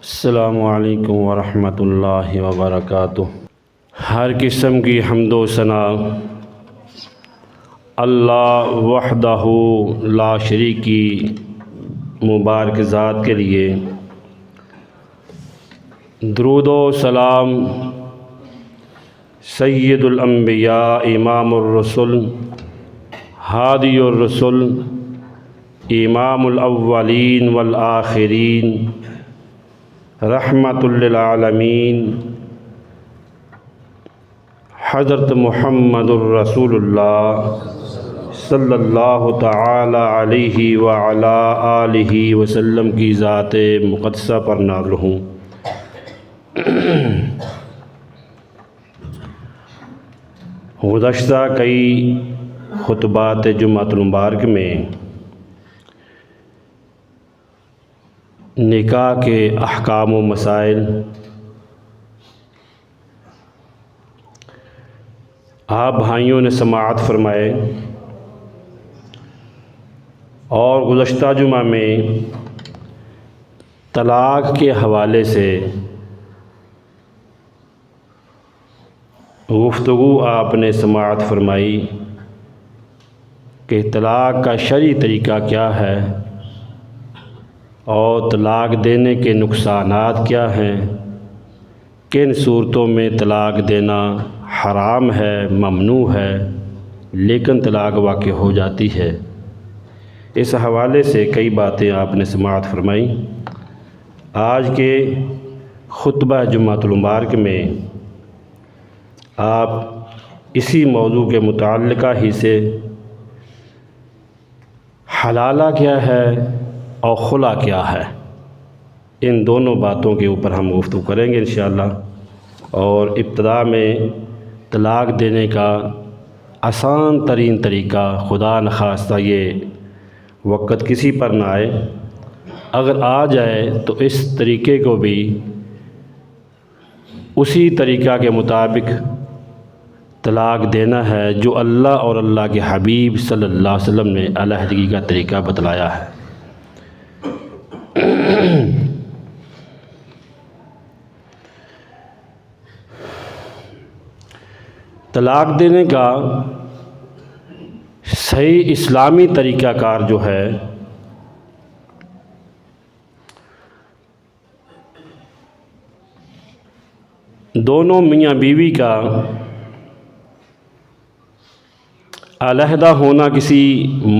السلام علیکم ورحمۃ اللہ وبرکاتہ۔ ہر قسم کی حمد و ثنا اللہ وحدہ لا شریک کی مبارک ذات کے لیے، درود و سلام سید الانبیاء امام الرسل ہادی الرسل امام الاولین والآخرین رحمت للعالمین حضرت محمد الرسول اللہ صلی اللہ تعالی علیہ وعلا آلہ وسلم کی ذات مقدسہ پر نازل ہوں۔ گزشتہ کئی خطبات جمعۃ المبارک میں نکاح کے احکام و مسائل آپ بھائیوں نے سماعت فرمائے، اور گزشتہ جمعہ میں طلاق کے حوالے سے گفتگو آپ نے سماعت فرمائی کہ طلاق کا شرعی طریقہ کیا ہے اور طلاق دینے کے نقصانات کیا ہیں، کن صورتوں میں طلاق دینا حرام ہے، ممنوع ہے، لیکن طلاق واقع ہو جاتی ہے۔ اس حوالے سے کئی باتیں آپ نے سماعت فرمائیں۔ آج کے خطبہ جمعۃ المبارک میں آپ اسی موضوع کے متعلقہ ہی سے حلالہ کیا ہے اور خلا کیا ہے، ان دونوں باتوں کے اوپر ہم گفتگو کریں گے انشاءاللہ۔ اور ابتدا میں طلاق دینے کا آسان ترین طریقہ، خدا نخواستہ یہ وقت کسی پر نہ آئے، اگر آ جائے تو اس طریقے کو بھی اسی طریقہ کے مطابق طلاق دینا ہے جو اللہ اور اللہ کے حبیب صلی اللہ علیہ وسلم نے علیحدگی کا طریقہ بتلایا ہے۔ طلاق دینے کا صحیح اسلامی طریقہ کار جو ہے دونوں میاں بیوی کا علیحدہ ہونا کسی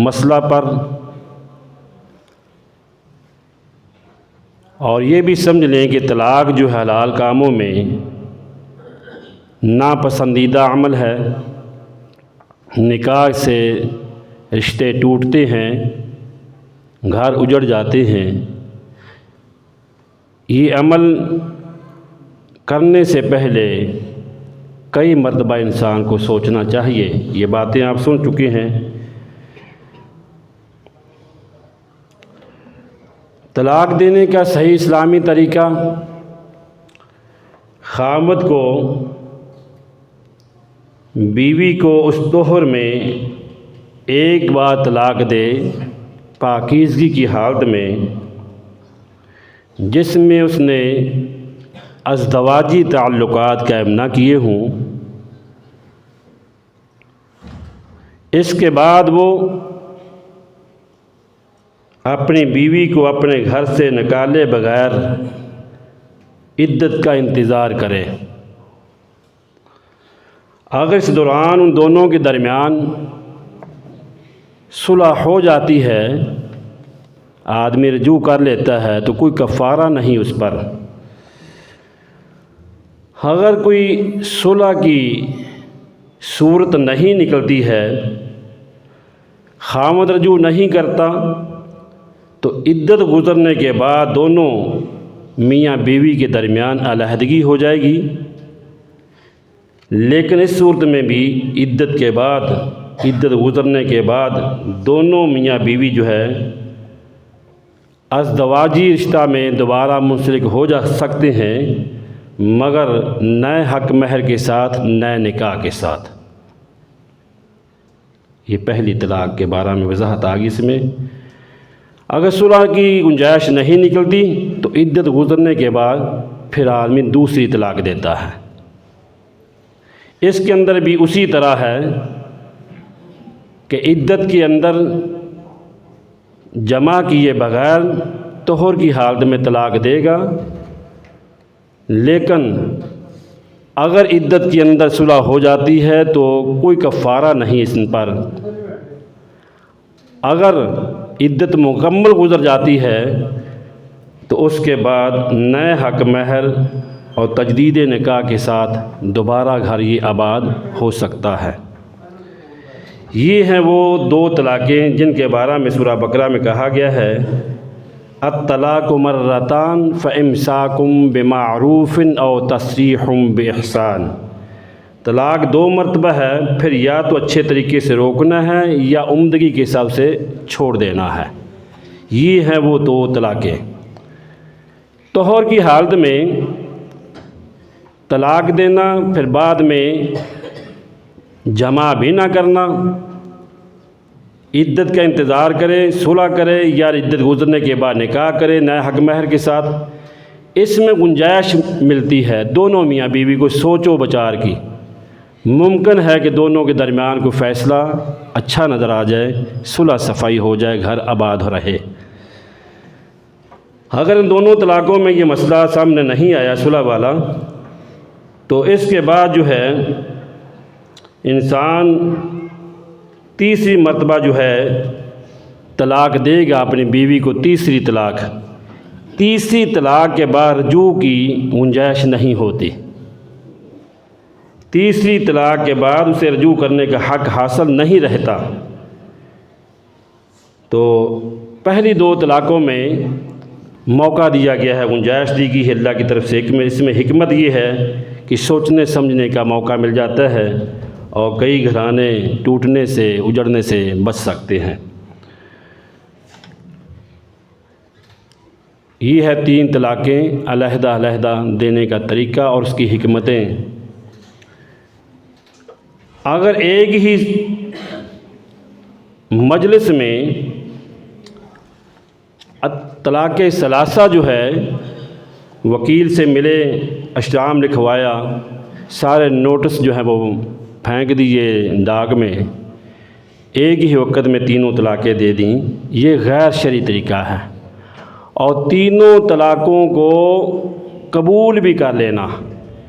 مسئلہ پر، اور یہ بھی سمجھ لیں کہ طلاق جو حلال کاموں میں ناپسندیدہ عمل ہے، نکاح سے رشتے ٹوٹتے ہیں، گھر اجڑ جاتے ہیں، یہ عمل کرنے سے پہلے کئی مرتبہ انسان کو سوچنا چاہیے۔ یہ باتیں آپ سن چکے ہیں۔ طلاق دینے کا صحیح اسلامی طریقہ، خاوند کو بیوی کو اس دہر میں ایک بار طلاق دے، پاکیزگی کی حالت میں، جس میں اس نے ازدواجی تعلقات قائم نہ کیے ہوں، اس کے بعد وہ اپنی بیوی کو اپنے گھر سے نکالے بغیر عدت کا انتظار کرے۔ اگر اس دوران ان دونوں کے درمیان صلح ہو جاتی ہے، آدمی رجوع کر لیتا ہے، تو کوئی کفارہ نہیں اس پر۔ اگر کوئی صلح کی صورت نہیں نکلتی ہے، خاوند رجوع نہیں کرتا، تو عدت گزرنے کے بعد دونوں میاں بیوی کے درمیان علیحدگی ہو جائے گی۔ لیکن اس صورت میں بھی عدت گزرنے کے بعد دونوں میاں بیوی جو ہے ازدواجی رشتہ میں دوبارہ منسلک ہو جا سکتے ہیں، مگر نئے حق مہر کے ساتھ، نئے نکاح کے ساتھ۔ یہ پہلی طلاق کے بارے میں وضاحت آ گئی اس میں۔ اگر صلح کی گنجائش نہیں نکلتی تو عدت گزرنے کے بعد پھر آدمی دوسری طلاق دیتا ہے۔ اس کے اندر بھی اسی طرح ہے کہ عدت کے اندر جمع کیے بغیر طہر کی حالت میں طلاق دے گا، لیکن اگر عدت کے اندر صلح ہو جاتی ہے تو کوئی کفارہ نہیں اس پر۔ اگر عدت مکمل گزر جاتی ہے تو اس کے بعد نئے حق مہر اور تجدید نکاح کے ساتھ دوبارہ گھر یہ آباد ہو سکتا ہے۔ یہ ہیں وہ دو طلاقیں جن کے بارے میں سورہ بقرہ میں کہا گیا ہے الطلاق مرتان فامساکم بمعروف او تسریح باحسان۔ طلاق دو مرتبہ ہے، پھر یا تو اچھے طریقے سے روکنا ہے یا عمدگی کے حساب سے چھوڑ دینا ہے۔ یہ ہیں وہ دو طلاقیں۔ طہر کی حالت میں طلاق دینا، پھر بعد میں جمع بھی نہ کرنا، عدت کا انتظار کرے، صلح کرے یا عدت گزرنے کے بعد نکاح کرے نئے حق مہر کے ساتھ، اس میں گنجائش ملتی ہے دونوں میاں بیوی کو سوچ و بچار کی۔ ممکن ہے کہ دونوں کے درمیان کوئی فیصلہ اچھا نظر آ جائے، صلح صفائی ہو جائے، گھر آباد رہے۔ اگر ان دونوں طلاقوں میں یہ مسئلہ سامنے نہیں آیا صلح والا، تو اس کے بعد جو ہے انسان تیسری مرتبہ جو ہے طلاق دے گا اپنی بیوی کو، تیسری طلاق۔ تیسری طلاق کے بعد رجوع کی گنجائش نہیں ہوتی۔ تیسری طلاق کے بعد اسے رجوع کرنے کا حق حاصل نہیں رہتا۔ تو پہلی دو طلاقوں میں موقع دیا گیا ہے، گنجائش دی گئی ہے اللہ کی طرف سے۔ اس میں حکمت یہ ہے کہ سوچنے سمجھنے کا موقع مل جاتا ہے اور کئی گھرانے ٹوٹنے سے اجڑنے سے بچ سکتے ہیں۔ یہ ہے تین طلاقیں علیحدہ علیحدہ دینے کا طریقہ اور اس کی حکمتیں۔ اگر ایک ہی مجلس میں طلاق ثلاثہ جو ہے وکیل سے ملے، اشرام لکھوایا، سارے نوٹس جو ہیں وہ پھینک دیے ڈاک میں، ایک ہی وقت میں تینوں طلاقیں دے دیں، یہ غیر شرعی طریقہ ہے۔ اور تینوں طلاقوں کو قبول بھی کر لینا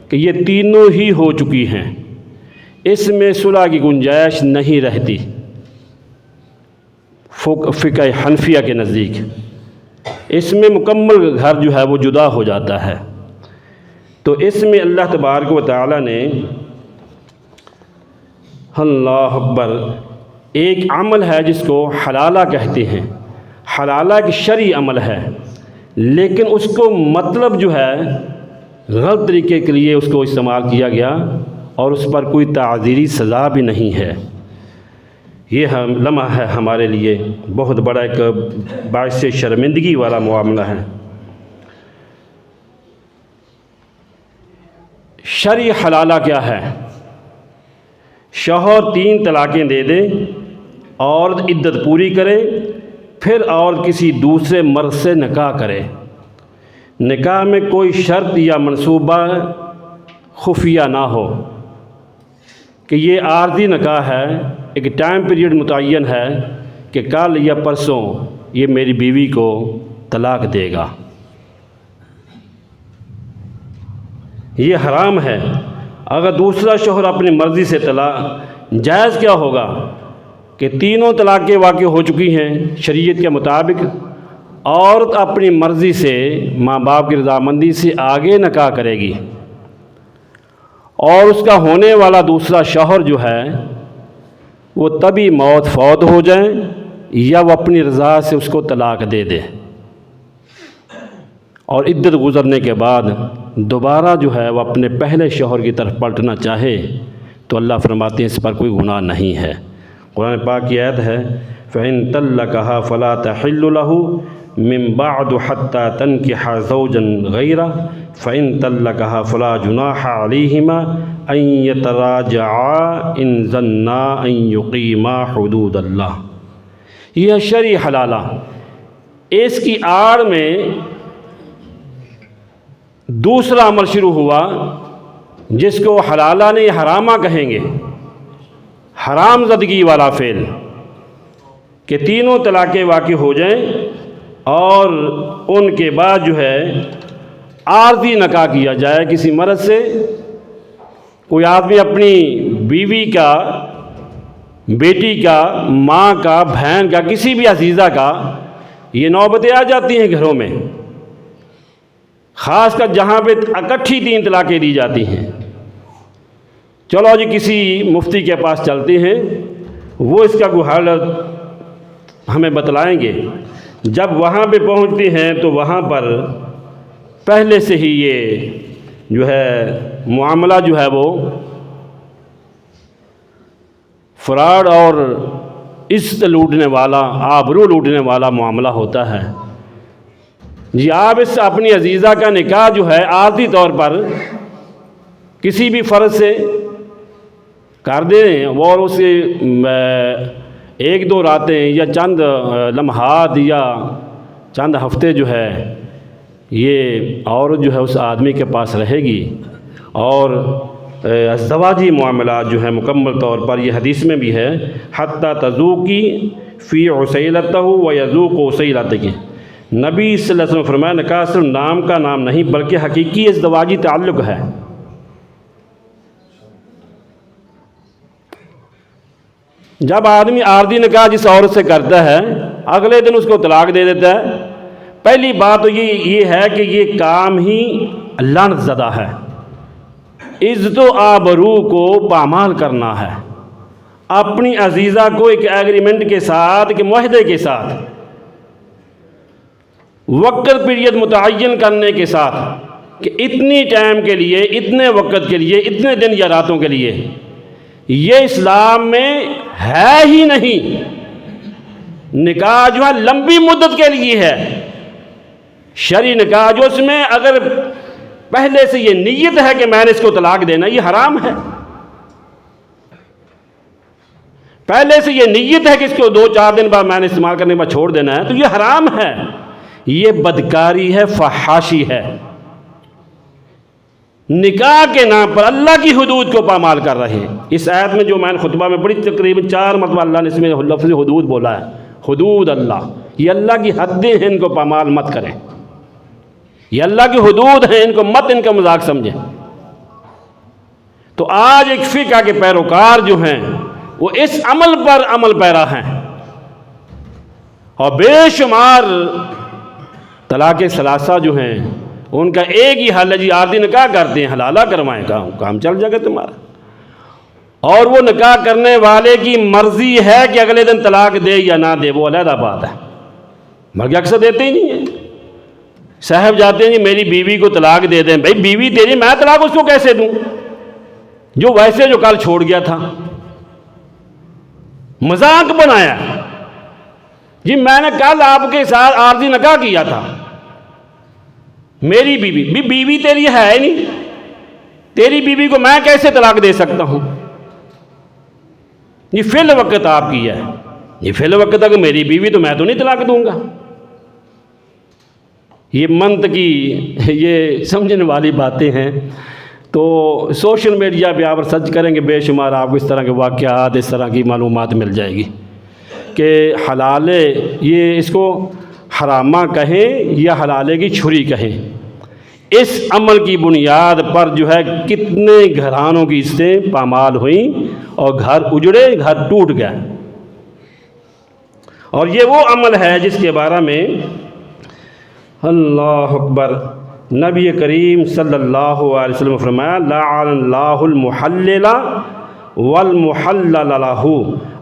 کہ یہ تینوں ہی ہو چکی ہیں، اس میں صلح کی گنجائش نہیں رہتی فقہ حنفیہ کے نزدیک۔ اس میں مکمل گھر جو ہے وہ جدا ہو جاتا ہے۔ تو اس میں اللہ تبارک و تعالی نے اللہ اکبر ایک عمل ہے جس کو حلالہ کہتے ہیں۔ حلالہ ایک شرعی عمل ہے، لیکن اس کو مطلب جو ہے غلط طریقے کے لیے اس کو استعمال کیا گیا اور اس پر کوئی تعزیری سزا بھی نہیں ہے۔ یہ لمحہ ہے ہمارے لیے بہت بڑا ایک باعث شرمندگی والا معاملہ ہے۔ شرعی حلالہ کیا ہے؟ شوہر تین طلاقیں دے دے، عورت عدت پوری کرے، پھر اور کسی دوسرے مرد سے نکاح کرے۔ نکاح میں کوئی شرط یا منصوبہ خفیہ نہ ہو کہ یہ عارضی نکاح ہے، ایک ٹائم پیریڈ متعین ہے کہ کل یا پرسوں یہ میری بیوی کو طلاق دے گا۔ یہ حرام ہے۔ اگر دوسرا شوہر اپنی مرضی سے طلاق، جائز کیا ہوگا کہ تینوں طلاقیں واقع ہو چکی ہیں شریعت کے مطابق، عورت اپنی مرضی سے ماں باپ کی رضامندی سے آگے نکاح کرے گی، اور اس کا ہونے والا دوسرا شوہر جو ہے وہ تبھی موت فوت ہو جائیں یا وہ اپنی رضا سے اس کو طلاق دے دے، اور عدت گزرنے کے بعد دوبارہ جو ہے وہ اپنے پہلے شوہر کی طرف پلٹنا چاہے تو اللہ فرماتے ہیں اس پر کوئی گناہ نہیں ہے۔ قرآن پاک کی آیت ہے فَإِن طَلَّقَهَا فَلَا تَحِلُّ لَهُ مِن بَعْدُ حَتَّى تَنكِحَ زَوْجًا غَيْرَهُ فَإِن طَلَّقَهَا فَلَا جُنَاحَ عَلَيْهِمَا أَن يَتَرَاجَعَا إِن ظَنَّا أَن يُقِيمَا حُدُودَ اللَّهِ۔ یہ شرعی حلالہ اس کی آڑ میں دوسرا عمل شروع ہوا جس کو حلالہ نہیں حرامہ کہیں گے، حرام زدگی والا فعل، کہ تینوں طلاقیں واقع ہو جائیں اور ان کے بعد جو ہے عارضی نکاح کیا جائے کسی مرد سے۔ کوئی آدمی اپنی بیوی کا، بیٹی کا، ماں کا، بہن کا، کسی بھی عزیزہ کا، یہ نوبتیں آ جاتی ہیں گھروں میں، خاص کر جہاں پہ اکٹھی 3 طلاقیں دی جاتی ہیں۔ چلو جی کسی مفتی کے پاس چلتے ہیں، وہ اس کا کوئی حل ہمیں بتلائیں گے۔ جب وہاں پہ پہنچتے ہیں تو وہاں پر پہلے سے ہی یہ جو ہے معاملہ جو ہے وہ فراڈ اور عزت لوٹنے والا، آبرو لوٹنے والا معاملہ ہوتا ہے۔ جی آپ اس اپنی عزیزہ کا نکاح جو ہے عارضی طور پر کسی بھی فرد سے کر دیں اور اسے 1-2 راتیں یا چند لمحات یا چند ہفتے جو ہے یہ عورت جو ہے اس آدمی کے پاس رہے گی، اور ازدواجی معاملات جو ہے مکمل طور پر، یہ حدیث میں بھی ہے، حتی تذوقی فی عسیلتہ و یذوق عسیلتک۔ نبی صلی اللہ علیہ وسلم فرمایا نکاح صرف نام کا نام نہیں بلکہ حقیقی ازدواجی تعلق ہے۔ جب آدمی عارضی نکاح جس عورت سے کرتا ہے اگلے دن اس کو طلاق دے دیتا ہے، پہلی بات تو یہ ہے کہ یہ کام ہی لعنت زدہ ہے، عزت و آبرو کو پامال کرنا ہے۔ اپنی عزیزہ کو ایک ایگریمنٹ کے ساتھ، ایک معاہدے کے ساتھ، وقت پیریڈ متعین کرنے کے ساتھ کہ اتنی ٹائم کے لیے، اتنے وقت کے لیے، اتنے دن یا راتوں کے لیے، یہ اسلام میں ہے ہی نہیں۔ نکاح جو ہے لمبی مدت کے لیے ہے، شرعی نکاح جو اس میں اگر پہلے سے یہ نیت ہے کہ میں نے اس کو طلاق دینا، یہ حرام ہے۔ پہلے سے یہ نیت ہے کہ اس کو 2-4 دن بعد میں نے استعمال کرنے کے بعد چھوڑ دینا ہے، تو یہ حرام ہے، یہ بدکاری ہے، فحاشی ہے، نکاح کے نام پر اللہ کی حدود کو پامال کر رہے ہیں۔ اس آیت میں جو میں نے خطبہ میں پڑھی تقریباً 4 مرتبہ اللہ نے اس میں لفظ حدود بولا ہے، حدود اللہ، یہ اللہ کی حدیں ہیں، ان کو پامال مت کریں، یہ اللہ کی حدود ہیں، ان کو مت ان کا مذاق سمجھیں۔ تو آج ایک فقہ کے پیروکار جو ہیں وہ اس عمل پر عمل پیرا ہیں، اور بے شمار طلاق ثلاثہ جو ہیں ان کا ایک ہی حل ہے، جی عارضی نکاح کرتے ہیں، حلالہ کروائیں، کام چل جائے گا تمہارا۔ اور وہ نکاح کرنے والے کی مرضی ہے کہ اگلے دن طلاق دے یا نہ دے، وہ علیحدہ بات ہے، مگر اکثر دیتے ہی نہیں ہیں۔ صاحب جاتے ہیں جی میری بیوی کو طلاق دے دیں، بھائی بیوی تیری، میں طلاق اس کو کیسے دوں جو ویسے جو کل چھوڑ گیا تھا؟ مذاق بنایا جی میں نے کل آپ کے ساتھ عارضی نکاح کیا تھا، میری بیوی، بیوی تیری ہے ہی نہیں، تیری بیوی کو میں کیسے طلاق دے سکتا ہوں؟ یہ فی الوقت آپ کی ہے، یہ فی الوقت اگر میری بیوی تو میں تو نہیں طلاق دوں گا۔ یہ منطقی، یہ سمجھنے والی باتیں ہیں۔ تو سوشل میڈیا پہ آپ سرچ کریں گے بے شمار آپ کو اس طرح کے واقعات، اس طرح کی معلومات مل جائے گی کہ حلالے، یہ اس کو حرامہ کہیں یا حلالے کی چھری کہیں، اس عمل کی بنیاد پر جو ہے کتنے گھرانوں کی عزتیں پامال ہوئیں اور گھر اجڑے، گھر ٹوٹ گئے۔ اور یہ وہ عمل ہے جس کے بارے میں اللہ اکبر نبی کریم صلی اللہ علیہ وسلم فرمایا لعن اللہ المحلل والمحلل لہ،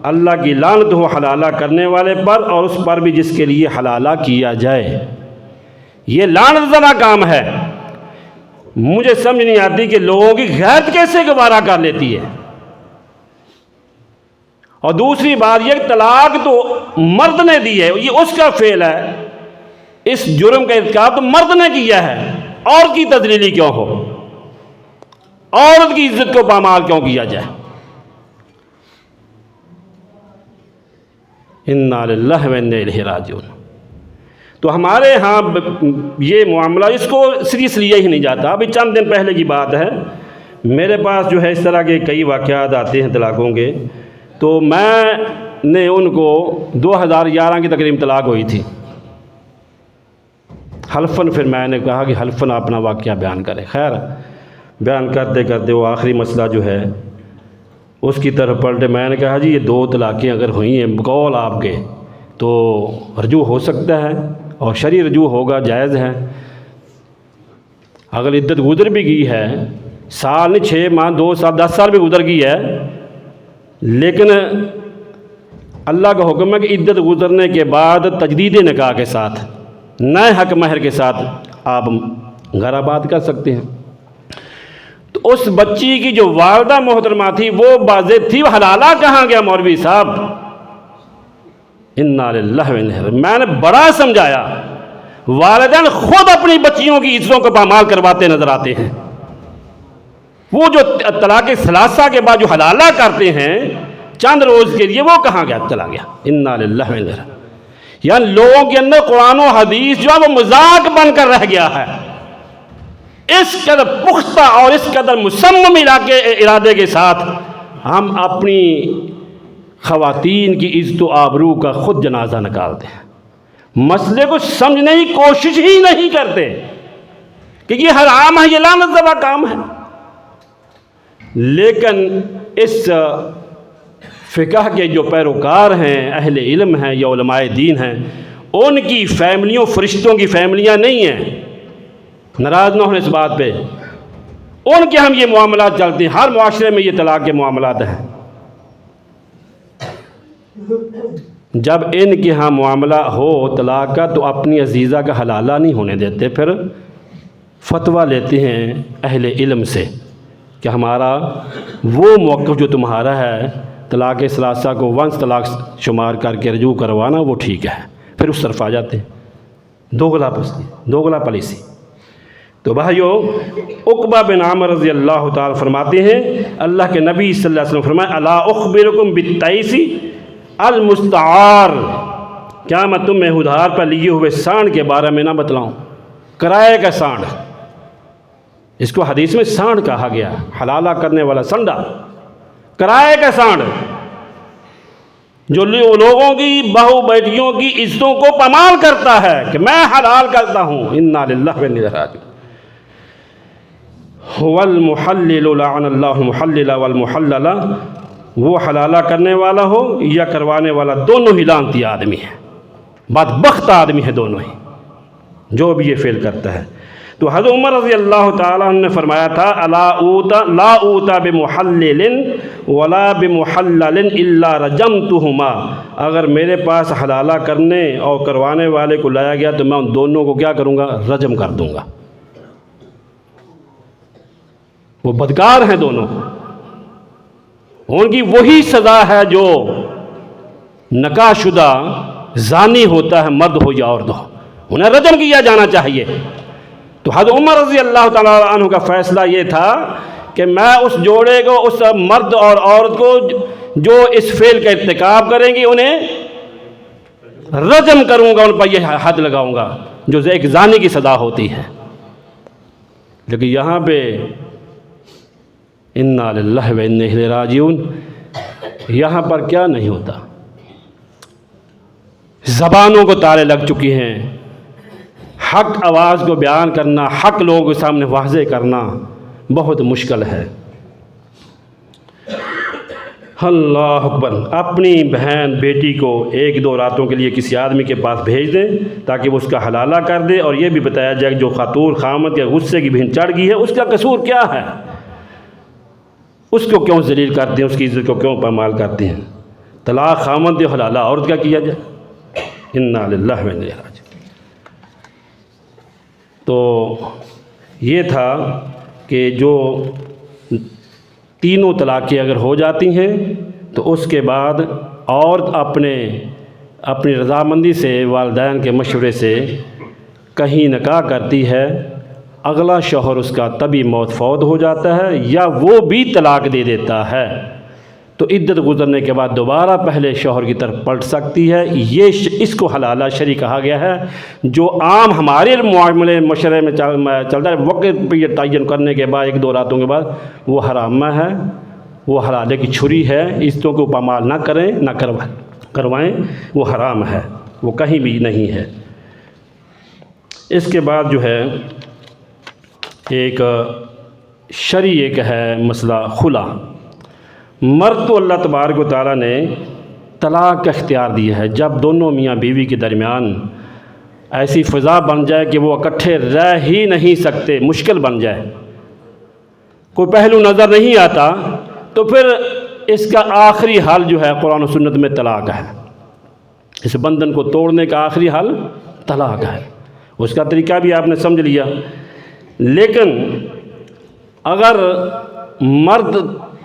اللہ کی لعنت ہو حلالہ کرنے والے پر اور اس پر بھی جس کے لیے حلالہ کیا جائے۔ یہ لعنت زدہ کام ہے۔ مجھے سمجھ نہیں آتی کہ لوگوں کی غیرت کیسے گوارا کر لیتی ہے۔ اور دوسری بات یہ کہ طلاق تو مرد نے دی ہے، یہ اس کا فعل ہے، اس جرم کا ارتکاب تو مرد نے کیا ہے، عورت کی تذلیلی کیوں ہو؟ عورت کی عزت کو پامال کیوں کیا جائے؟ انا للہ و انا الیہ راجعون۔ تو ہمارے ہاں یہ معاملہ اس کو سیریس لیا ہی نہیں جاتا. ابھی چند دن پہلے کی بات ہے، میرے پاس جو ہے اس طرح کے کئی واقعات آتے ہیں طلاقوں کے. تو میں نے ان کو 2011 کی تقریباً طلاق ہوئی تھی. حلفاً پھر میں نے کہا کہ حلفاً اپنا واقعہ بیان کرے. خیر بیان کرتے کرتے وہ آخری مسئلہ جو ہے اس کی طرف پلٹے. میں نے کہا جی یہ 2 طلاقیں اگر ہوئی ہیں بقول آپ کے تو رجوع ہو سکتا ہے اور شرعی رجوع ہوگا، جائز ہے. اگر عدت گزر بھی گئی ہے، سال نہیں 6 ماہ 2 سال 10 سال بھی گزر گئی ہے، لیکن اللہ کا حکم ہے کہ عدت گزرنے کے بعد تجدید نکاح کے ساتھ نئے حق مہر کے ساتھ آپ گھر آباد کر سکتے ہیں. تو اس بچی کی جو والدہ محترمہ تھی وہ باضابطہ تھی، وہ حلالہ کہاں گیا مولوی صاحب؟ انا للہ و انا الیہ راجعون. میں نے بڑا سمجھایا. والدین خود اپنی بچیوں کی عزتوں کو پامال کرواتے نظر آتے ہیں. وہ جو طلاق ثلاثہ کے بعد جو حلالہ کرتے ہیں چند روز کے لیے، وہ کہاں گیا؟ چلا گیا. انا للہ و انا الیہ راجعون. یعنی لوگوں کے اندر قرآن و حدیث جو ہے وہ مذاق بن کر رہ گیا ہے. اس قدر پختہ اور اس قدر مصمم ارادے کے ساتھ ہم اپنی خواتین کی عزت و آبرو کا خود جنازہ نکالتے ہیں. مسئلے کو سمجھنے کی کوشش ہی نہیں کرتے کہ یہ حرام ہے، یہ لعنت زدہ کام ہے. لیکن اس فقہ کے جو پیروکار ہیں، اہل علم ہیں یا علماء دین ہیں، ان کی فیملیوں فرشتوں کی فیملیاں نہیں ہیں. ناراض نہ ہونے اس بات پہ. ان کے ہم یہ معاملات چلتے ہیں. ہر معاشرے میں یہ طلاق کے معاملات ہیں. جب ان کے ہاں معاملہ ہو طلاق کا تو اپنی عزیزہ کا حلالہ نہیں ہونے دیتے، پھر فتویٰ لیتے ہیں اہل علم سے کہ ہمارا وہ موقف جو تمہارا ہے طلاق ثلاثہ کو ونس طلاق شمار کر کے رجوع کروانا وہ ٹھیک ہے. پھر اس طرف آ جاتے ہیں. دوغلا پالیسی. تو بھائیو، عقبہ بن عامر رضی اللہ تعالی فرماتے ہیں اللہ کے نبی صلی اللہ علیہ وسلم فرمائے الا اخبرکم بالتیس المستعار، کیا میں تمہیں ادھار پر لیے ہوئے سانڈ کے بارے میں نہ بتلاؤں؟ کرائے کا سانڈ، اس کو حدیث میں سانڈ کہا گیا، حلالہ کرنے والا سنڈا. کرائے کا سانڈ جو لوگوں کی بہو بیٹیوں کی عزتوں کو پامال کرتا ہے کہ میں حلال کرتا ہوں. انا للہ و انا الیہ راجعون. والمحلل لعن اللہ المحلل والمحلل، وہ حلالہ کرنے والا ہو یا کروانے والا، دونوں ہی لعنتی آدمی ہیں، بدبخت آدمی ہے دونوں ہی، جو بھی یہ فعل کرتا ہے. تو حضرت عمر رضی اللہ تعالیٰ عنہ نے فرمایا تھا لا اوتا بمحلل ولا بمحلل الا رجمتہما، اگر میرے پاس حلالہ کرنے اور کروانے والے کو لایا گیا تو میں ان دونوں کو کیا کروں گا؟ رجم کر دوں گا. وہ بدکار ہیں دونوں، ان کی وہی سزا ہے جو نکاح شدہ زانی ہوتا ہے، مرد ہو یا عورت ہو، انہیں رجم کیا جانا چاہیے. تو حضرت عمر رضی اللہ تعالیٰ عنہ کا فیصلہ یہ تھا کہ میں اس جوڑے کو، اس مرد اور عورت کو جو اس فعل کا ارتکاب کریں گی انہیں رجم کروں گا، ان پر یہ حد لگاؤں گا جو ایک زانی کی سزا ہوتی ہے. لیکن یہاں پہ انا للہ و انا الیہ راجعون، یہاں پر کیا نہیں ہوتا؟ زبانوں کو تالے لگ چکی ہیں. حق آواز کو بیان کرنا، حق لوگوں کے سامنے واضح کرنا بہت مشکل ہے. اللہ اکبر. اپنی بہن بیٹی کو 1-2 راتوں کے لیے کسی آدمی کے پاس بھیج دیں تاکہ وہ اس کا حلالہ کر دے، اور یہ بھی بتایا جائے کہ جو خاتون خامد کے غصے کی بہن چڑھ گئی ہے اس کا قصور کیا ہے، اس کو کیوں ذلیل کرتے ہیں، اس کی عزت کو کیوں پامال کرتے ہیں. طلاق خامد دے، حلالہ عورت کا کیا جائے. انا للہ و انا الیہ راجعون. تو یہ تھا کہ جو 3 طلاقیں اگر ہو جاتی ہیں تو اس کے بعد عورت اپنی رضامندی سے، والدین کے مشورے سے کہیں نکاح کرتی ہے، اگلا شوہر اس کا طبی موت فوت ہو جاتا ہے یا وہ بھی طلاق دے دیتا ہے. تو عدت گزرنے کے بعد دوبارہ پہلے شوہر کی طرف پلٹ سکتی ہے۔ اس کو حلالہ شرعی کہا گیا ہے۔ جو عام ہمارے معاملے مشرع میں چلتا ہے، وقت پہ یہ تعین کرنے کے بعد 1-2 راتوں کے بعد، وہ حرام ہے، وہ حلالے کی چھری ہے، اس طرح کو پامال نہ کریں، نہ کروائیں، وہ حرام ہے، وہ کہیں بھی نہیں ہے۔ اس کے بعد جو ہے ایک شرعی ایک ہے مسئلہ خلا۔ مرد تو اللہ تبارک و تعالیٰ نے طلاق کا اختیار دیا ہے۔ جب دونوں میاں بیوی کے درمیان ایسی فضا بن جائے کہ وہ اکٹھے رہ ہی نہیں سکتے، مشکل بن جائے، کوئی پہلو نظر نہیں آتا، تو پھر اس کا آخری حل جو ہے قرآن و سنت میں طلاق ہے۔ اس بندھن کو توڑنے کا آخری حل طلاق ہے۔ اس کا طریقہ بھی آپ نے سمجھ لیا۔ لیکن اگر مرد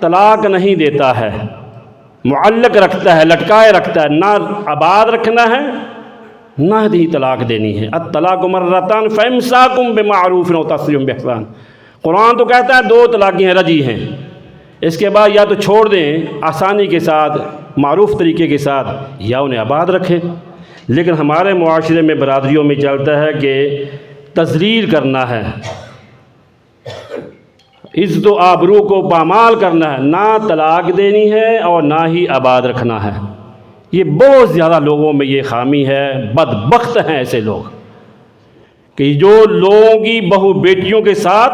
طلاق نہیں دیتا ہے، معلق رکھتا ہے، لٹکائے رکھتا ہے، نہ آباد رکھنا ہے نہ ہی طلاق دینی ہے۔ الطلاق مرتان فامساکم بمعروف او تسریح باحسان۔ قرآن تو کہتا ہے 2 طلاقیں ہیں، رجعی ہیں، اس کے بعد یا تو چھوڑ دیں آسانی کے ساتھ، معروف طریقے کے ساتھ، یا انہیں آباد رکھیں۔ لیکن ہمارے معاشرے میں، برادریوں میں چلتا ہے کہ تذلیل کرنا ہے، عزت و آبرو کو پامال کرنا ہے، نہ طلاق دینی ہے اور نہ ہی آباد رکھنا ہے۔ یہ بہت زیادہ لوگوں میں یہ خامی ہے۔ بدبخت ہیں ایسے لوگ کہ جو لوگوں کی بہو بیٹیوں کے ساتھ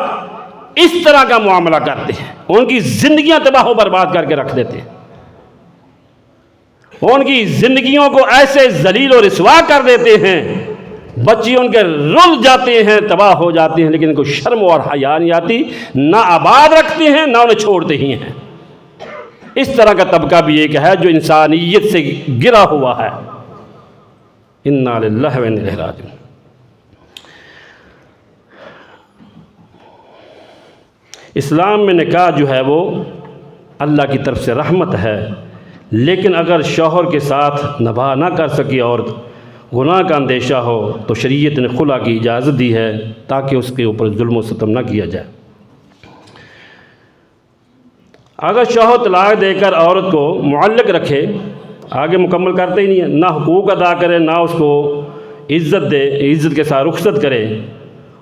اس طرح کا معاملہ کرتے ہیں، ان کی زندگیاں تباہ و برباد کر کے رکھ دیتے ہیں، ان کی زندگیوں کو ایسے ذلیل و رسوا کر دیتے ہیں، بچے ان کے رل جاتے ہیں، تباہ ہو جاتے ہیں، لیکن ان کو شرم اور حیا نہیں آتی، نہ آباد رکھتے ہیں نہ انہیں چھوڑتے ہی ہیں۔ اس طرح کا طبقہ بھی ایک ہے جو انسانیت سے گرا ہوا ہے۔ انا للہ و انا الیہ راجعون۔ اسلام میں نکاح جو ہے وہ اللہ کی طرف سے رحمت ہے، لیکن اگر شوہر کے ساتھ نبھا نہ کر سکی عورت، گناہ کا اندیشہ ہو، تو شریعت نے خلا کی اجازت دی ہے تاکہ اس کے اوپر ظلم و ستم نہ کیا جائے۔ اگر شوہر طلاق دے کر عورت کو معلق رکھے، آگے مکمل کرتے ہی نہیں ہے، نہ حقوق ادا کرے، نہ اس کو عزت دے، عزت کے ساتھ رخصت کرے،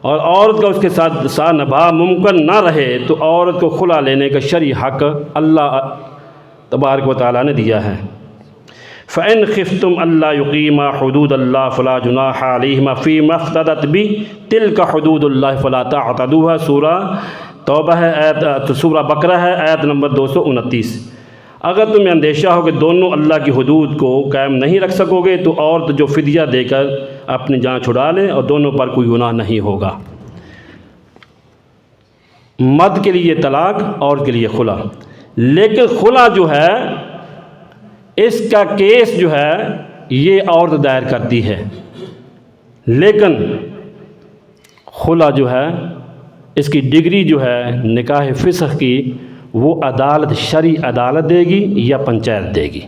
اور عورت کا اس کے ساتھ نبھا ممکن نہ رہے، تو عورت کو خلا لینے کا شرعی حق اللہ تبارک و تعالیٰ نے دیا ہے۔ فَإِنْ خِفْتُمْ أَلَّا يُقِيمَا حُدُودَ اللَّهِ فَلَا جُنَاحَ عَلَيْهِمَا فِيمَا افْتَدَتْ بِهِ تِلْكَ حُدُودُ اللَّهِ فَلَا تَعْتَدُوهَا۔ سورہ توبہ ہے، سورہ بقرہ ہے، آیت نمبر 229۔ اگر تمہیں اندیشہ ہو کہ دونوں اللہ کی حدود کو قائم نہیں رکھ سکو گے، تو عورت جو فدیہ دے کر اپنی جان چھڑا لے، اور دونوں پر کوئی گناہ نہیں ہوگا۔ مرد کے لیے طلاق، عورت کے لیے خلا۔ لیکن خلا جو ہے، اس کا کیس جو ہے یہ عورت دائر کرتی ہے، لیکن خلا جو ہے اس کی ڈگری جو ہے نکاح فسخ کی، وہ عدالت، شرعی عدالت دے گی یا پنچایت دے گی۔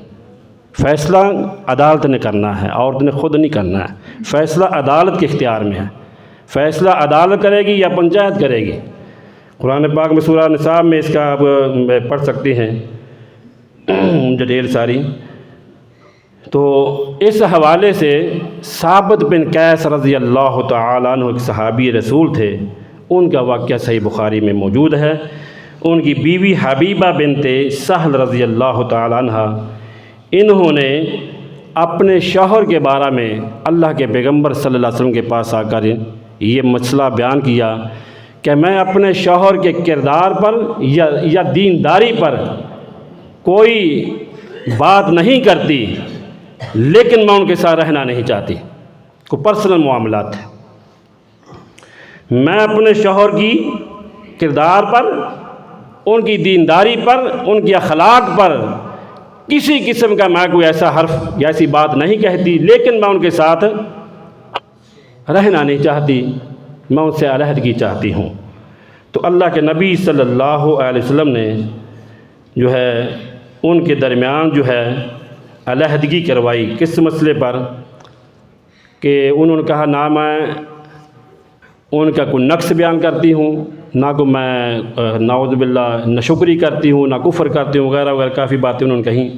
فیصلہ عدالت نے کرنا ہے، عورت نے خود نہیں کرنا ہے۔ فیصلہ عدالت کے اختیار میں ہے، فیصلہ عدالت کرے گی یا پنچایت کرے گی۔ قرآن پاک میں سورہ نساء میں اس کا آپ پڑھ سکتے ہیں ڈیٹیل ساری۔ تو اس حوالے سے ثابت بن قیس رضی اللہ تعالیٰ عنہ ایک صحابی رسول تھے، ان کا واقعہ صحیح بخاری میں موجود ہے۔ ان کی بیوی حبیبہ بنت سہل رضی اللہ تعالیٰ عنہ، انہوں نے اپنے شوہر کے بارے میں اللہ کے پیغمبر صلی اللہ علیہ وسلم کے پاس آ کر یہ مسئلہ بیان کیا کہ میں اپنے شوہر کے کردار پر یا دینداری پر کوئی بات نہیں کرتی، لیکن میں ان کے ساتھ رہنا نہیں چاہتی، کوئی پرسنل معاملات ہے۔ میں اپنے شوہر کی کردار پر، ان کی دینداری پر، ان کی اخلاق پر کسی قسم کا میں کوئی ایسا حرف یا ایسی بات نہیں کہتی، لیکن میں ان کے ساتھ رہنا نہیں چاہتی، میں ان سے علیحدگی چاہتی ہوں۔ تو اللہ کے نبی صلی اللہ علیہ وسلم نے جو ہے ان کے درمیان جو ہے علیحدگی کروائی۔ کس مسئلے پر؟ کہ انہوں نے کہا نہ میں ان کا کوئی نقص بیان کرتی ہوں، نہ کو میں نعوذ باللہ ناشکری کرتی ہوں، نہ کفر کرتی ہوں، وغیرہ وغیرہ کافی باتیں انہوں نے کہیں۔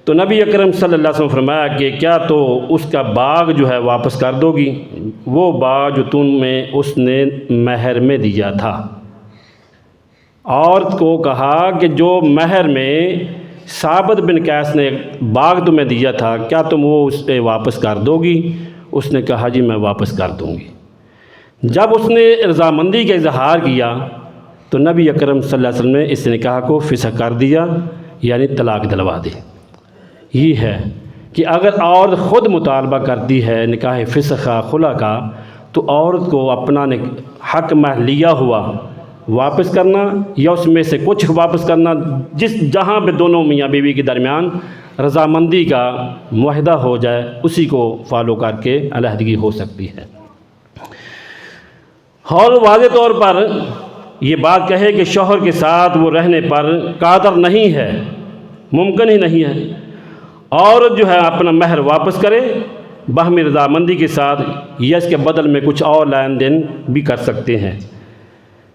تو نبی اکرم صلی اللہ علیہ وسلم فرمایا کہ کیا تو اس کا باغ جو ہے واپس کر دو گی، وہ باغ جو تم میں اس نے مہر میں دیا تھا۔ عورت کو کہا کہ جو مہر میں ثابت بن قیس نے باغ تمہیں دیا تھا، کیا تم وہ اس پہ واپس کر دو گی؟ اس نے کہا جی میں واپس کر دوں گی۔ جب اس نے رضامندی کا اظہار کیا تو نبی اکرم صلی اللہ علیہ وسلم نے اس نکاح کو فسخ کر دیا، یعنی طلاق دلوا دی۔ یہ ہے کہ اگر عورت خود مطالبہ کرتی ہے نکاح فسخ خلا کا، تو عورت کو اپنا حق مہر لیا ہوا واپس کرنا، یا اس میں سے کچھ واپس کرنا، جہاں پہ دونوں میاں بیوی کے درمیان رضامندی کا معاہدہ ہو جائے اسی کو فالو کر کے علیحدگی ہو سکتی ہے۔ اور واضح طور پر یہ بات کہے کہ شوہر کے ساتھ وہ رہنے پر قادر نہیں ہے، ممکن ہی نہیں ہے، عورت جو ہے اپنا مہر واپس کرے باہمی رضامندی کے ساتھ، یا اس کے بدل میں کچھ اور لین دین بھی کر سکتے ہیں۔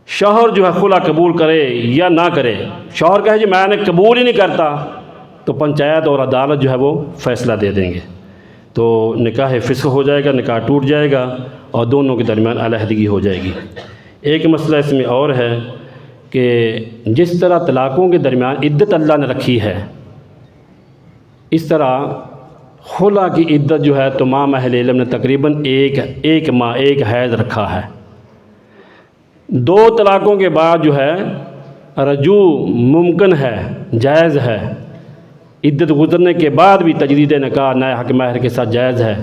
شوہر جو ہے خلا قبول کرے یا نہ کرے، شوہر کہے جی میں نے قبول ہی نہیں کرتا، تو پنچایت اور عدالت جو ہے وہ فیصلہ دے دیں گے، تو نکاح فسخ ہو جائے گا، نکاح ٹوٹ جائے گا اور دونوں کے درمیان علیحدگی ہو جائے گی۔ ایک مسئلہ اس میں اور ہے کہ جس طرح طلاقوں کے درمیان عدت اللہ نے رکھی ہے، اس طرح خلا کی عدت جو ہے تمام اہل علم نے تقریباً ایک ماہ ایک حیض رکھا ہے۔ 2 طلاقوں کے بعد جو ہے رجوع ممکن ہے، جائز ہے، عدت گزرنے کے بعد بھی تجدید نکاح نئے حق مہر کے ساتھ جائز ہے،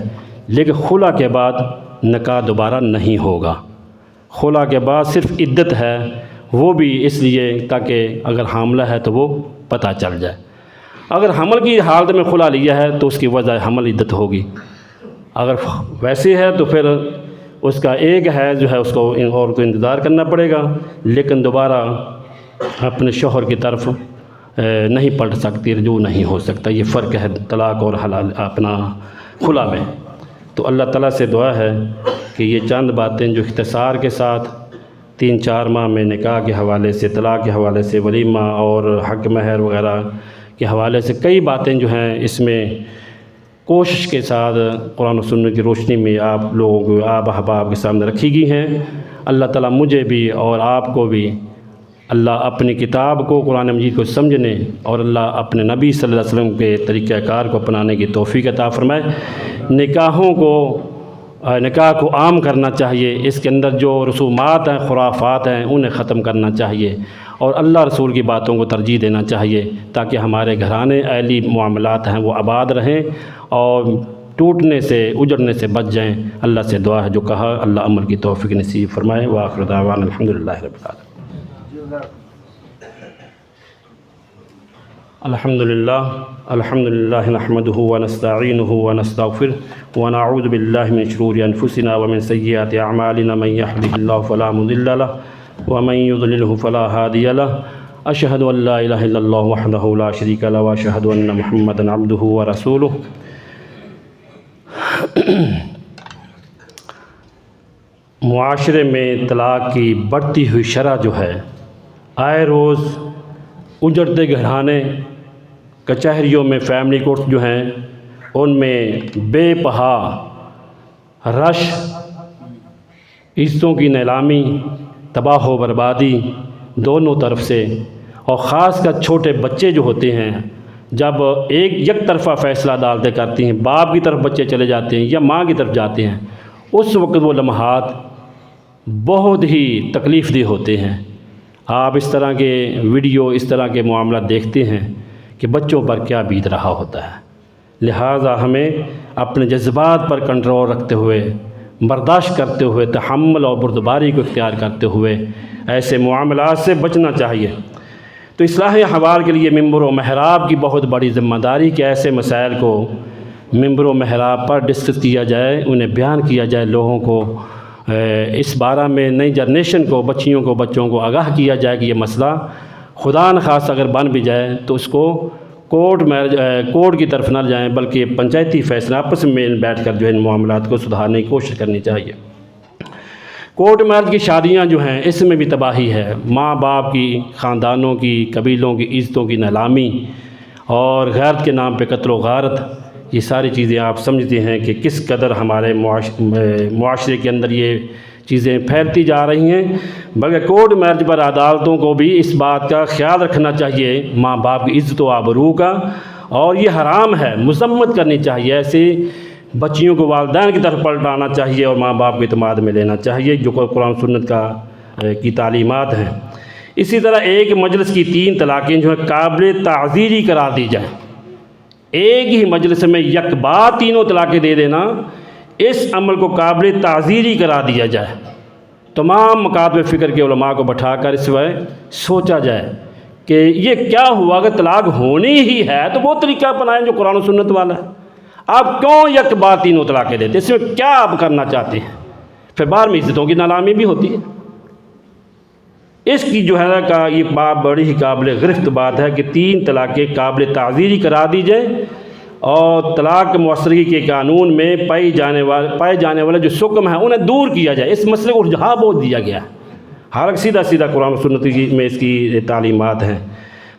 لیکن خلا کے بعد نکاح دوبارہ نہیں ہوگا۔ خلا کے بعد صرف عدت ہے، وہ بھی اس لیے تاکہ اگر حاملہ ہے تو وہ پتہ چل جائے۔ اگر حمل کی حالت میں خلا لیا ہے تو اس کی وجہ حمل عدت ہوگی، اگر ویسے ہے تو پھر اس کا ایک ہے جو ہے اس کو عورت کو انتظار کرنا پڑے گا، لیکن دوبارہ اپنے شوہر کی طرف نہیں پلٹ سکتی، رجوع نہیں ہو سکتا۔ یہ فرق ہے طلاق اور حلال اپنا خلا میں۔ تو اللہ تعالیٰ سے دعا ہے کہ یہ چند باتیں جو اختصار کے ساتھ 3-4 ماہ میں نکاح کے حوالے سے، طلاق کے حوالے سے، ولیمہ اور حق مہر وغیرہ کے حوالے سے کئی باتیں جو ہیں اس میں کوشش کے ساتھ قرآن و سنت کی روشنی میں آپ لوگوں کو آپ احباب کے سامنے رکھی گئی ہیں۔ اللہ تعالیٰ مجھے بھی اور آپ کو بھی اللہ اپنی کتاب کو، قرآن مجید کو سمجھنے اور اللہ اپنے نبی صلی اللہ علیہ وسلم کے طریقہ کار کو اپنانے کی توفیق عطا فرمائے۔ نکاح کو عام کرنا چاہیے، اس کے اندر جو رسومات ہیں، خرافات ہیں، انہیں ختم کرنا چاہیے اور اللہ رسول کی باتوں کو ترجیح دینا چاہیے، تاکہ ہمارے گھرانے اہلی معاملات ہیں وہ آباد رہیں اور ٹوٹنے سے، اجڑنے سے بچ جائیں۔ اللہ سے دعا ہے جو کہا اللہ عمل کی توفیق نصیب فرمائے۔ وآخر دعوانا الحمدللہ رب العالمین۔ الحمدللہ نحمده ونستعینه ونستغفره ونعوذ باللہ من شرور انفسنا ومن سیئات اعمالنا، من يهده الله فلا مضل له ومن يضلله فلا هادي له، اشهد ان لا الہ الا اللہ وحدہ لا شریک له واشهد ان محمدا عبدہ ورسولہ۔ معاشرے میں طلاق کی بڑھتی ہوئی شرح جو ہے، آئے روز اجڑتے گھرانے، کچہریوں میں فیملی کورٹس جو ہیں ان میں بے پہا رش، عزتوں کی نیلامی، تباہ و بربادی دونوں طرف سے، اور خاص کر چھوٹے بچے جو ہوتے ہیں جب یک طرفہ فیصلہ عدالتیں کرتی ہیں، باپ کی طرف بچے چلے جاتے ہیں یا ماں کی طرف جاتے ہیں، اس وقت وہ لمحات بہت ہی تکلیف دہ ہوتے ہیں۔ آپ اس طرح کے ویڈیو، اس طرح کے معاملات دیکھتے ہیں کہ بچوں پر کیا بیت رہا ہوتا ہے۔ لہٰذا ہمیں اپنے جذبات پر کنٹرول رکھتے ہوئے، برداشت کرتے ہوئے، تحمل اور بردباری کو اختیار کرتے ہوئے ایسے معاملات سے بچنا چاہیے۔ تو اصلاح احوال کے لیے ممبر و محراب کی بہت بڑی ذمہ داری کہ ایسے مسائل کو ممبر و محراب پر ڈسکس کیا جائے، انہیں بیان کیا جائے، لوگوں کو اس بارے میں نئی جنریشن کو، بچیوں کو، بچوں کو آگاہ کیا جائے کہ یہ مسئلہ خدا نخواستہ اگر بن بھی جائے تو اس کو کورٹ کی طرف نہ جائیں، بلکہ پنچایتی فیصلہ آپس میں بیٹھ کر جو ہے ان معاملات کو سدھارنے کی کوشش کرنی چاہیے۔ کورٹ میرج کی شادیاں جو ہیں اس میں بھی تباہی ہے، ماں باپ کی، خاندانوں کی، قبیلوں کی عزتوں کی نیلامی اور غیرت کے نام پہ قتل و غارت، یہ ساری چیزیں آپ سمجھتے ہیں کہ کس قدر ہمارے معاشرے کے اندر یہ چیزیں پھیلتی جا رہی ہیں۔ بلکہ کورٹ میرج پر عدالتوں کو بھی اس بات کا خیال رکھنا چاہیے، ماں باپ کی عزت و آبرو کا، اور یہ حرام ہے، مذمت کرنی چاہیے، ایسے بچیوں کو والدین کی طرف پلٹانا چاہیے اور ماں باپ کے اعتماد میں لینا چاہیے، جو قرآن سنت کی تعلیمات ہیں۔ اسی طرح ایک مجلس کی 3 طلاقیں جو ہیں قابل تعزیری قرار دی جائیں، ایک ہی مجلس میں یک بار 3 طلاقیں دے دینا، اس عمل کو قابل تعزیری قرار دیا جائے۔ تمام مکاتب فکر کے علماء کو بٹھا کر اس وقت سوچا جائے کہ یہ کیا ہوا، اگر طلاق ہونی ہی ہے تو وہ طریقہ اپنائیں جو قرآن و سنت والا ہے۔ آپ کیوں یک بار 3 طلاقیں دیتے، اس میں کیا آپ کرنا چاہتے ہیں؟ پھر بعد میں عزتوں کی نیلامی بھی ہوتی ہے۔ اس کی جو ہے کا یہ بات بڑی ہی قابل گرفت بات ہے کہ 3 طلاقیں قابل تعزیری قرار دی جائیں، اور طلاق معاشرگی کے قانون میں پائے جانے والے جو حکم ہیں انہیں دور کیا جائے۔ اس مسئلے کو الجھا بوجھ دیا گیا ہے، حالانکہ سیدھا قرآن و سنت میں اس کی تعلیمات ہیں۔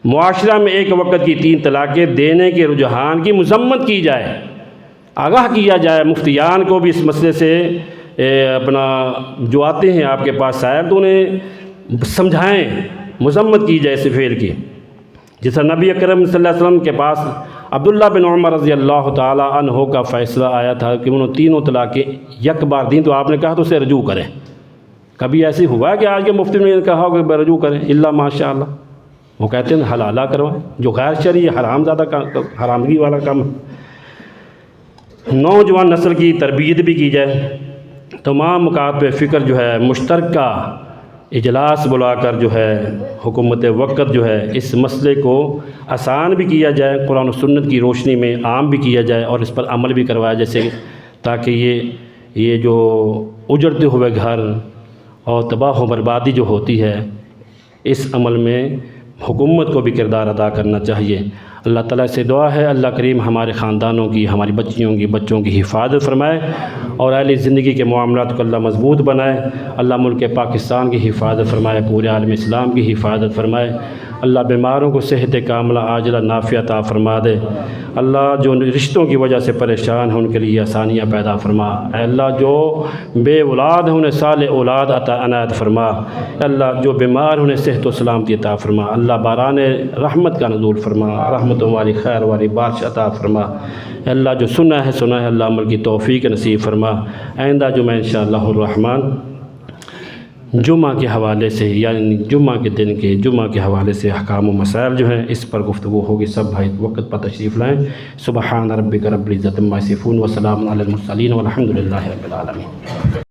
معاشرہ میں ایک وقت کی 3 طلاقیں دینے کے رجحان کی مذمت کی جائے، آگاہ کیا جائے، مفتیان کو بھی اس مسئلے سے اپنا جو آتے ہیں آپ کے پاس سائل تو انہیں سمجھائیں، مذمت کی جائے اس فعل کی۔ جس طرح نبی اکرم صلی اللہ علیہ وسلم کے پاس عبداللہ بن عمر رضی اللہ تعالیٰ عنہ کا فیصلہ آیا تھا کہ انہوں 3 طلاقیں یک بار دیں، تو آپ نے کہا تو اسے رجوع کریں۔ کبھی ایسی ہوا ہے کہ آج کے مفتی نے کہا کہ رجوع کریں؟ اللہ ماشاء اللہ، وہ کہتے ہیں حلالہ کروائیں، جو غیر شرعی حرام زیادہ حرامگی والا کام ہے۔ نوجوان نسل کی تربیت بھی کی جائے، تمام مکاتب فکر جو ہے مشترکہ اجلاس بلا کر جو ہے حکومت وقت جو ہے اس مسئلے کو آسان بھی کیا جائے، قرآن و سنت کی روشنی میں عام بھی کیا جائے اور اس پر عمل بھی کروایا جیسے، تاکہ یہ جو اجڑتے ہوئے گھر اور تباہ و بربادی جو ہوتی ہے، اس عمل میں حکومت کو بھی کردار ادا کرنا چاہیے۔ اللہ تعالیٰ سے دعا ہے اللہ کریم ہمارے خاندانوں کی، ہماری بچوں کی حفاظت فرمائے اور اہل زندگی کے معاملات کو اللہ مضبوط بنائے۔ اللہ ملک پاکستان کی حفاظت فرمائے، پورے عالم اسلام کی حفاظت فرمائے۔ اللہ بیماروں کو صحت کاملہ عاجلہ نافع عطا فرما دے۔ اللہ جو رشتوں کی وجہ سے پریشان ہیں ان کے لیے آسانیاں پیدا فرما۔ اے اللہ جو بے اولاد ہیں انہیں صالح اولاد عطا عنایت فرما۔ اے اللہ جو بیمار ہیں انہیں صحت و سلامتی عطا فرما۔ اللہ باران رحمت کا نزول فرما، رحمتوں والی خیر والی بارش عطا فرما۔ اے اللہ جو سنا ہے اللہ عمل کی توفیق نصیب فرما۔ آئندہ جمعہ انشاءاللہ الرحمن جمعہ کے حوالے سے، یعنی جمعہ کے حوالے سے احکام و مسائل جو ہیں اس پر گفتگو ہوگی۔ سب بھائی وقت پر تشریف لائیں۔ سبحان ربک رب العزت عما یصفون وسلام علی المرسلین والحمد للہ رب العالمین۔